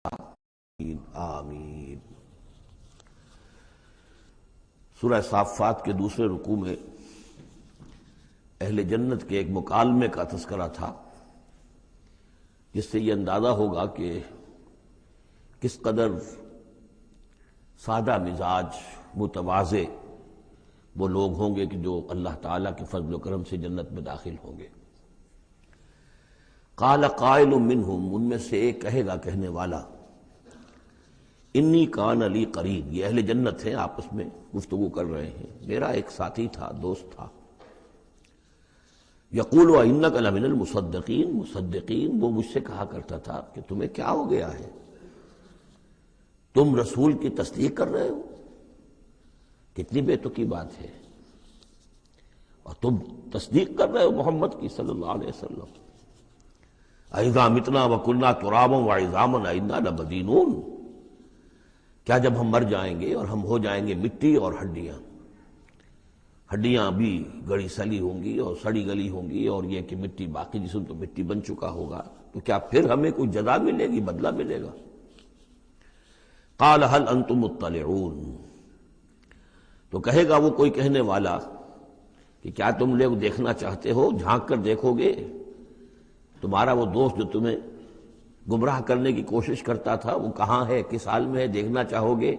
آمین۔ سورہ صافات کے دوسرے رکوع میں اہل جنت کے ایک مکالمے کا تذکرہ تھا، جس سے یہ اندازہ ہوگا کہ کس قدر سادہ مزاج متواضع وہ لوگ ہوں گے کہ جو اللہ تعالیٰ کے فضل و کرم سے جنت میں داخل ہوں گے۔ قال قائل منہم، ان میں سے ایک کہے گا کہنے والا، انی کان لی قرین، یہ اہل جنت ہیں، آپس میں گفتگو کر رہے ہیں، میرا ایک ساتھی تھا، دوست تھا، یقول وانک لمن المصدقین، مصدقین، وہ مجھ سے کہا کرتا تھا کہ تمہیں کیا ہو گیا ہے، تم رسول کی تصدیق کر رہے ہو، کتنی بے تکی بات ہے، اور تم تصدیق کر رہے ہو محمد کی صلی اللہ علیہ وسلم۔ اذا متنا وکنا ترابا وعظاما انا لمدینون، کیا جب ہم مر جائیں گے اور ہم ہو جائیں گے مٹی اور ہڈیاں، ہڈیاں بھی گڑی سلی ہوں گی اور سڑی گلی ہوں گی، اور یہ کہ مٹی، باقی جسم تو مٹی بن چکا ہوگا، تو کیا پھر ہمیں کوئی جزا ملے گی، بدلہ ملے گا؟ قال هل انتم مطلعون، تو کہے گا وہ کوئی کہنے والا کہ کیا تم لوگ دیکھنا چاہتے ہو، جھانک کر دیکھو گے، تمہارا وہ دوست جو تمہیں گمراہ کرنے کی کوشش کرتا تھا وہ کہاں ہے، کس حال میں ہے، دیکھنا چاہو گے؟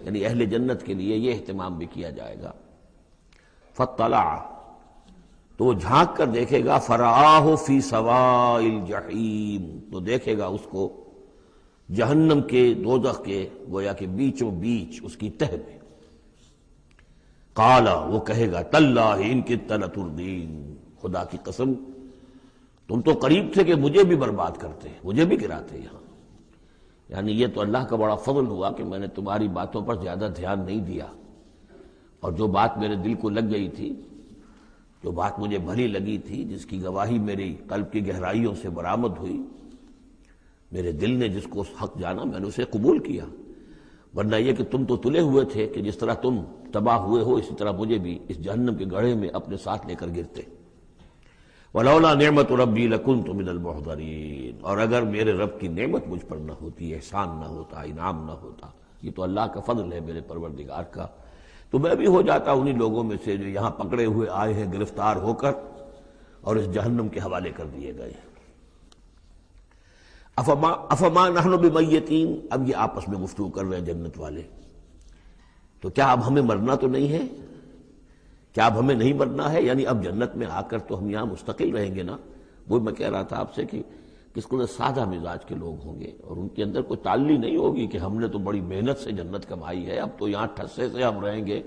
یعنی اہل جنت کے لیے یہ اہتمام بھی کیا جائے گا۔ فاطلع، تو وہ جھانک کر دیکھے گا، فرآہ فی سواء الجحیم، تو دیکھے گا اس کو جہنم کے، دوزخ کے گویا کہ بیچوں بیچ اس کی تہہ میں۔ قال، وہ کہے گا، تاللہ ان کدت لتردین، خدا کی قسم تم تو قریب تھے کہ مجھے بھی برباد کرتے، مجھے بھی گراتے یہاں، یعنی یہ تو اللہ کا بڑا فضل ہوا کہ میں نے تمہاری باتوں پر زیادہ دھیان نہیں دیا، اور جو بات میرے دل کو لگ گئی تھی، جو بات مجھے بھلی لگی تھی، جس کی گواہی میری قلب کی گہرائیوں سے برآمد ہوئی، میرے دل نے جس کو حق جانا میں نے اسے قبول کیا، ورنہ یہ کہ تم تو تلے ہوئے تھے کہ جس طرح تم تباہ ہوئے ہو اسی طرح مجھے بھی اس جہنم کے گڑھے میں اپنے ساتھ لے کر گرتے۔ وَلَوْلَا نِعْمَةُ رَبِّي لَكُنْتُ مِنَ الْمُحْضَرِينَ، اور اگر میرے رب کی نعمت مجھ پر نہ ہوتی، احسان نہ ہوتا، انعام نہ ہوتا، یہ تو اللہ کا فضل ہے میرے پروردگار کا، تو میں بھی ہو جاتا انہی لوگوں میں سے جو یہاں پکڑے ہوئے آئے ہیں گرفتار ہو کر اور اس جہنم کے حوالے کر دیے گئے۔ افما نحن بمیتین، اب یہ آپس میں گفتگو کر رہے ہیں جنت والے، تو کیا اب ہمیں مرنا تو نہیں ہے، کیا اب ہمیں نہیں مرنا ہے، یعنی اب جنت میں آ کر تو ہم یہاں مستقل رہیں گے نا؟ وہ میں کہہ رہا تھا آپ سے کہ کس قدر سادہ مزاج کے لوگ ہوں گے، اور ان کے اندر کوئی تعلی نہیں ہوگی کہ ہم نے تو بڑی محنت سے جنت کمائی ہے، اب تو یہاں ٹھسے سے ہم رہیں گے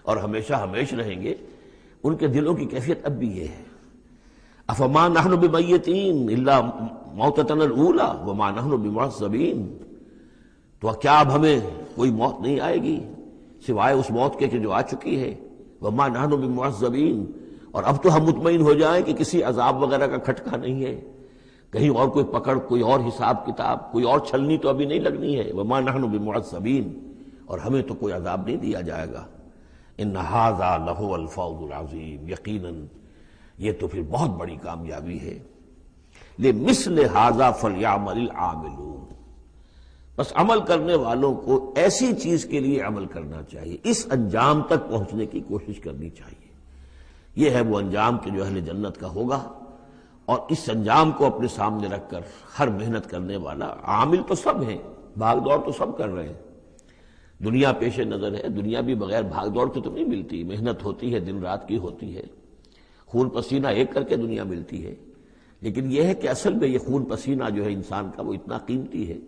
اور ہمیشہ ہمیش رہیں گے۔ ان کے دلوں کی کیفیت اب بھی یہ ہے، افما نحن بمیتین الا موتتنا الاولی وما نحن بمعذبین، تو کیا اب ہمیں کوئی موت نہیں آئے گی سوائے اس موت کے کہ جو آ چکی ہے، وما نحن بمعذبین، اور اب تو ہم مطمئن ہو جائیں کہ کسی عذاب وغیرہ کا کھٹکا نہیں ہے، کہیں اور کوئی پکڑ، کوئی اور حساب کتاب، کوئی اور چھلنی تو ابھی نہیں لگنی ہے، وما نحن بمعذبین، اور ہمیں تو کوئی عذاب نہیں دیا جائے گا۔ ان ھذا لہو الفوز العظیم، یقیناً یہ تو پھر بہت بڑی کامیابی ہے۔ لمثل ھذا فلیعمل العاملون، بس عمل کرنے والوں کو ایسی چیز کے لیے عمل کرنا چاہیے، اس انجام تک پہنچنے کی کوشش کرنی چاہیے۔ یہ ہے وہ انجام کہ جو اہل جنت کا ہوگا، اور اس انجام کو اپنے سامنے رکھ کر ہر محنت کرنے والا، عامل تو سب ہیں، بھاگ دوڑ تو سب کر رہے ہیں، دنیا پیش نظر ہے، دنیا بھی بغیر بھاگ دوڑ کے تو نہیں ملتی، محنت ہوتی ہے، دن رات کی ہوتی ہے، خون پسینہ ایک کر کے دنیا ملتی ہے، لیکن یہ ہے کہ اصل میں یہ خون پسینہ جو ہے انسان کا وہ اتنا قیمتی ہے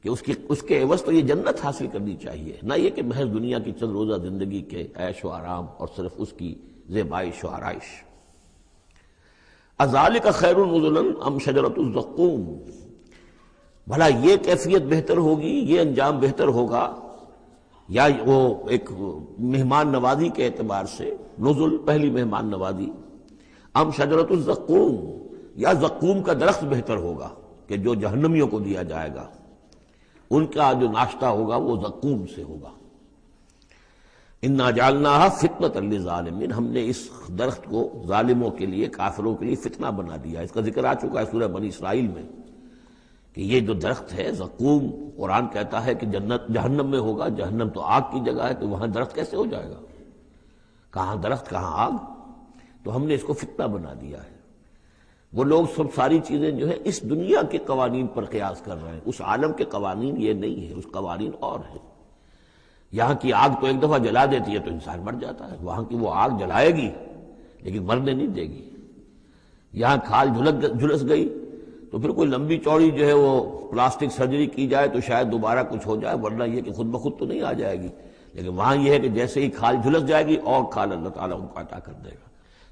کہ اس کے عوض تو یہ جنت حاصل کرنی چاہیے، نہ یہ کہ محض دنیا کی چند روزہ زندگی کے عیش و آرام اور صرف اس کی زیبائش و آرائش۔ اذالک خیر نزلا ام شجرۃ الزقوم، بھلا یہ کیفیت بہتر ہوگی، یہ انجام بہتر ہوگا، یا وہ ایک مہمان نوازی کے اعتبار سے، نزل پہلی مہمان نوازی، ام شجرۃ الزقوم، یا زقوم کا درخت بہتر ہوگا کہ جو جہنمیوں کو دیا جائے گا، ان کا جو ناشتہ ہوگا وہ زقوم سے ہوگا۔ انا جعلناها فتنۃ للظالمین، ہم نے اس درخت کو ظالموں کے لیے، کافروں کے لیے فتنہ بنا دیا۔ اس کا ذکر آ چکا ہے سورہ بنی اسرائیل میں کہ یہ جو درخت ہے زقوم، قرآن کہتا ہے کہ جنت جہنم میں ہوگا، جہنم تو آگ کی جگہ ہے، تو وہاں درخت کیسے ہو جائے گا؟ کہاں درخت کہاں آگ؟ تو ہم نے اس کو فتنہ بنا دیا ہے۔ وہ لوگ سب ساری چیزیں جو ہے اس دنیا کے قوانین پر قیاس کر رہے ہیں، اس عالم کے قوانین یہ نہیں ہے، اس قوانین اور ہیں۔ یہاں کی آگ تو ایک دفعہ جلا دیتی ہے تو انسان مر جاتا ہے، وہاں کی وہ آگ جلائے گی لیکن مرنے نہیں دے گی۔ یہاں کھال جھلس گئی تو پھر کوئی لمبی چوڑی جو ہے وہ پلاسٹک سرجری کی جائے تو شاید دوبارہ کچھ ہو جائے، ورنہ یہ کہ خود بخود تو نہیں آ جائے گی۔ لیکن وہاں یہ ہے کہ جیسے ہی کھال جھلس جائے گی اور کھال اللہ تعالیٰ ان کو عطا کر دے گا۔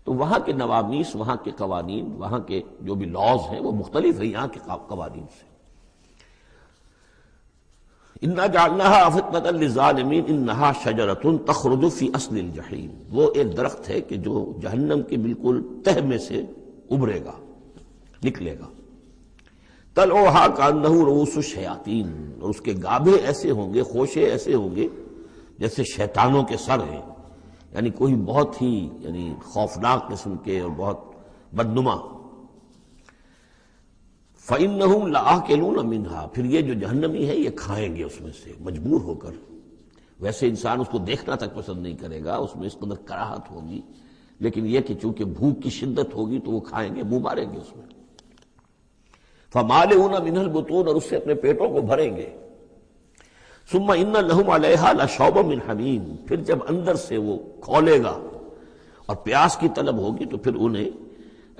تو وہاں کے نوامیس، وہاں کے قوانین، وہاں کے جو بھی لاز ہیں وہ مختلف ہیں یہاں کے قوانین سے۔ اِنَّا جَعَلْنَاهَا فِتْنَةً لِلظَّالِمِينَ إِنَّهَا شَجَرَةٌ تَخْرُجُ فِي أَصْلِ الْجَحِيمِ، وہ ایک درخت ہے کہ جو جہنم کے بالکل تہ میں سے ابھرے گا، نکلے گا۔ طَلْعُهَا كَأَنَّهُ رُءُوسُ الشَّيَاطِينِ، اور اس کے گابھے ایسے ہوں گے، خوشے ایسے ہوں گے جیسے شیطانوں کے سر ہیں، یعنی کوئی بہت ہی خوفناک قسم کے اور بہت بدنما۔ فَإِنَّهُمْ لَآكِلُونَ مِنْهَا، پھر یہ جو جہنمی ہے یہ کھائیں گے اس میں سے مجبور ہو کر۔ ویسے انسان اس کو دیکھنا تک پسند نہیں کرے گا، اس میں اس قدر کراہت ہوگی، لیکن یہ کہ چونکہ بھوک کی شدت ہوگی تو وہ کھائیں گے، منہ ماریں گے اس میں۔ فَمَالِئُونَ مِنْهَا الْبُطُونَ، اور اس سے اپنے پیٹوں کو بھریں گے۔ ثُمَّ إِنَّ لَهُمْ عَلَيْهَا لَشَوْبًا مِّنْ حَمِيمٍ، پھر جب اندر سے وہ کھولے گا اور پیاس کی طلب ہوگی تو پھر انہیں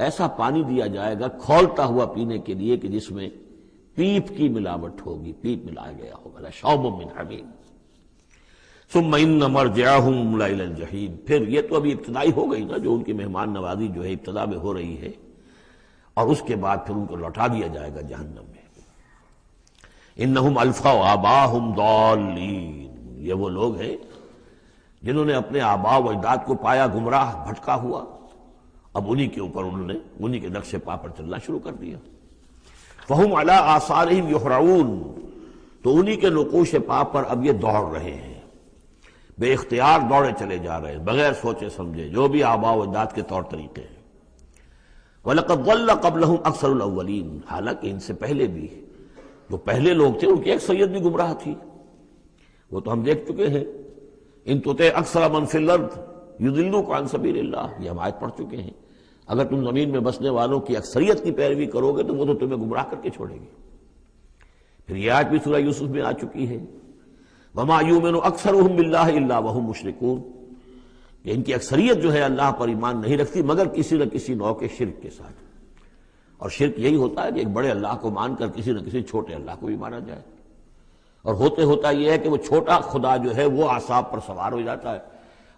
ایسا پانی دیا جائے گا کھولتا ہوا پینے کے لیے کہ جس میں پیپ کی ملاوٹ ہوگی، پیپ ملایا گیا ہوگا، لَشَوْبًا مِّنْ حَمِيمٍ۔ ثُمَّ إِنَّ مَرْجِعَهُمْ لَإِلَى الْجَحِيمِ، پھر یہ تو ابھی ابتدائی ہو گئی نا، جو ان کی مہمان نوازی جو ہے ابتدا میں ہو رہی ہے، اور اس کے بعد پھر ان کو لوٹا دیا جائے گا جہنم میں۔ انہم الفوا آباہم ضالین، یہ وہ لوگ ہیں جنہوں نے اپنے آباء و اجداد کو پایا گمراہ، بھٹکا ہوا، اب انہی کے اوپر انہوں نے انہی کے نقش پا پر چلنا شروع کر دیا۔ فہم علی آثارہم یہرعون، تو انہی کے نقوش پا پر اب یہ دوڑ رہے ہیں، بے اختیار دوڑے چلے جا رہے ہیں، بغیر سوچے سمجھے، جو بھی آباء و اجداد کے طور طریقے ہیں۔ وَلَقَدْ ضَلَّ قَبْلَهُمْ أَكْثَرُ الْأَوَّلِينَ، حالانکہ ان سے پہلے بھی جو پہلے لوگ تھے ان کی اکثریت بھی گمراہ تھی، وہ تو ہم دیکھ چکے ہیں۔ ان تُطِعْ أَكْثَرَ مَنْ فِي الْأَرْضِ يُضِلُّوكَ عَنْ سَبِيلِ اللَّهِ، یہ ہم آیت پڑھ چکے ہیں۔ اگر تم زمین میں بسنے والوں کی اکثریت کی پیروی کرو گے تو وہ تو تمہیں گمراہ کر کے چھوڑے گی۔ پھر یہ آیت بھی سورہ یوسف میں آ چکی ہے، وَمَا يُؤْمِنُ أَكْثَرُهُم بِاللَّهِ إِلَّا وَهُمْ مُشْرِكُونَ، کہ ان کی اکثریت جو ہے اللہ پر ایمان نہیں رکھتی مگر کسی نہ کسی نوع کے شرک کے ساتھ۔ اور شرک یہی ہوتا ہے کہ ایک بڑے اللہ کو مان کر کسی نہ کسی چھوٹے اللہ کو بھی مانا جائے، اور ہوتے ہوتا یہ ہے کہ وہ چھوٹا خدا جو ہے وہ اعصاب پر سوار ہو جاتا ہے،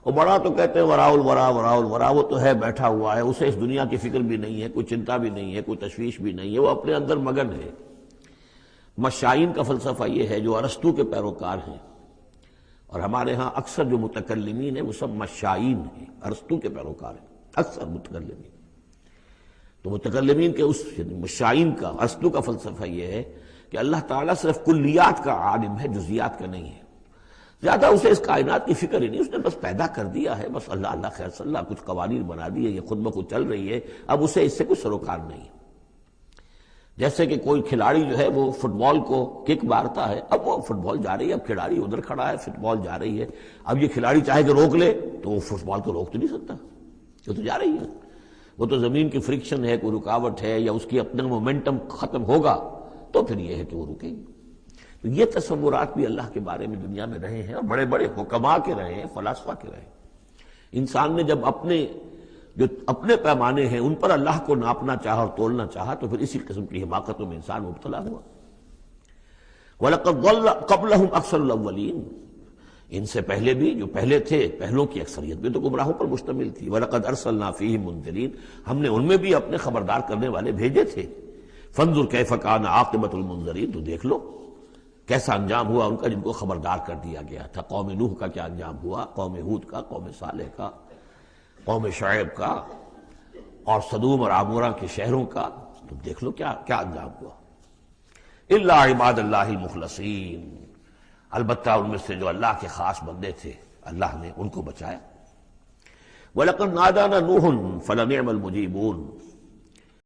اور بڑا تو کہتے ہیں وراء الورا وراء الورا، وہ تو ہے بیٹھا ہوا ہے، اسے اس دنیا کی فکر بھی نہیں ہے، کوئی چنتا بھی نہیں ہے، کوئی تشویش بھی نہیں ہے، وہ اپنے اندر مگن ہے۔ مشائین کا فلسفہ یہ ہے جو ارسطو کے پیروکار ہیں، اور ہمارے ہاں اکثر جو متکلمین ہیں وہ سب مشائین ہیں، ارسطو کے پیروکار ہیں اکثر متکلمین۔ تو متکلمین کے اس مشائین کا، ارسطو کا فلسفہ یہ ہے کہ اللہ تعالیٰ صرف کلیات کا عالم ہے، جزیات کا نہیں ہے۔ زیادہ اسے اس کائنات کی فکر ہی نہیں، اس نے بس پیدا کر دیا ہے، بس اللہ اللہ خیر صلی اللہ، کچھ قوانین بنا دیے، یہ خود بخود چل رہی ہے، اب اسے اس سے کوئی سروکار نہیں ہے۔ جیسے کہ کوئی کھلاڑی جو ہے وہ فٹ بال کو کک مارتا ہے، اب وہ فٹ بال جا رہی ہے، اب کھلاڑی ادھر کھڑا ہے، فٹ بال جا رہی ہے، اب یہ کھلاڑی چاہے کہ روک لے تو وہ فٹ بال کو روک تو نہیں سکتا، وہ تو جا رہی ہے، وہ تو زمین کی فرکشن ہے، کوئی رکاوٹ ہے، یا اس کی اپنا مومنٹم ختم ہوگا تو پھر یہ ہے کہ وہ رکے گی۔ تو یہ تصورات بھی اللہ کے بارے میں دنیا میں رہے ہیں، اور بڑے بڑے حکماء کے رہے ہیں، فلاسفہ کے رہے ہیں۔ انسان نے جب جو اپنے پیمانے ہیں ان پر اللہ کو ناپنا چاہا اور تولنا چاہا تو پھر اسی قسم کی حماقتوں میں انسان مبتلا ہوا۔ وَلَقَدْ ضَلَّ قَبْلَهُمْ أَكْثَرُ الْأَوَّلِينَ، ان سے پہلے بھی جو پہلے تھے، پہلوں کی اکثریت بھی تو گمراہوں پر مشتمل تھی۔ وَلَقَدْ أَرْسَلْنَا فِيهِمْ مُنذِرِينَ، ہم نے ان میں بھی اپنے خبردار کرنے والے بھیجے تھے۔ فَانظُرْ كَيْفَ كَانَ عَاقِبَةُ الْمُنذَرِينَ، تو دیکھ لو کیسا انجام ہوا ان کا جن کو خبردار کر دیا گیا تھا۔ قوم نوح کا کیا انجام ہوا، قوم ہود کا، قوم صالح کا، قوم شعیب کا، اور سدوم اور عمورہ کے شہروں کا، تو دیکھ لو کیا کیا انجام ہوا۔ الا عباد اللہ المخلصین، البتہ ان میں سے جو اللہ کے خاص بندے تھے اللہ نے ان کو بچایا۔ وَلَقَدْ نَادَانَا نُوحٌ فَلَنِعْمَ الْمُجِيبُونَ،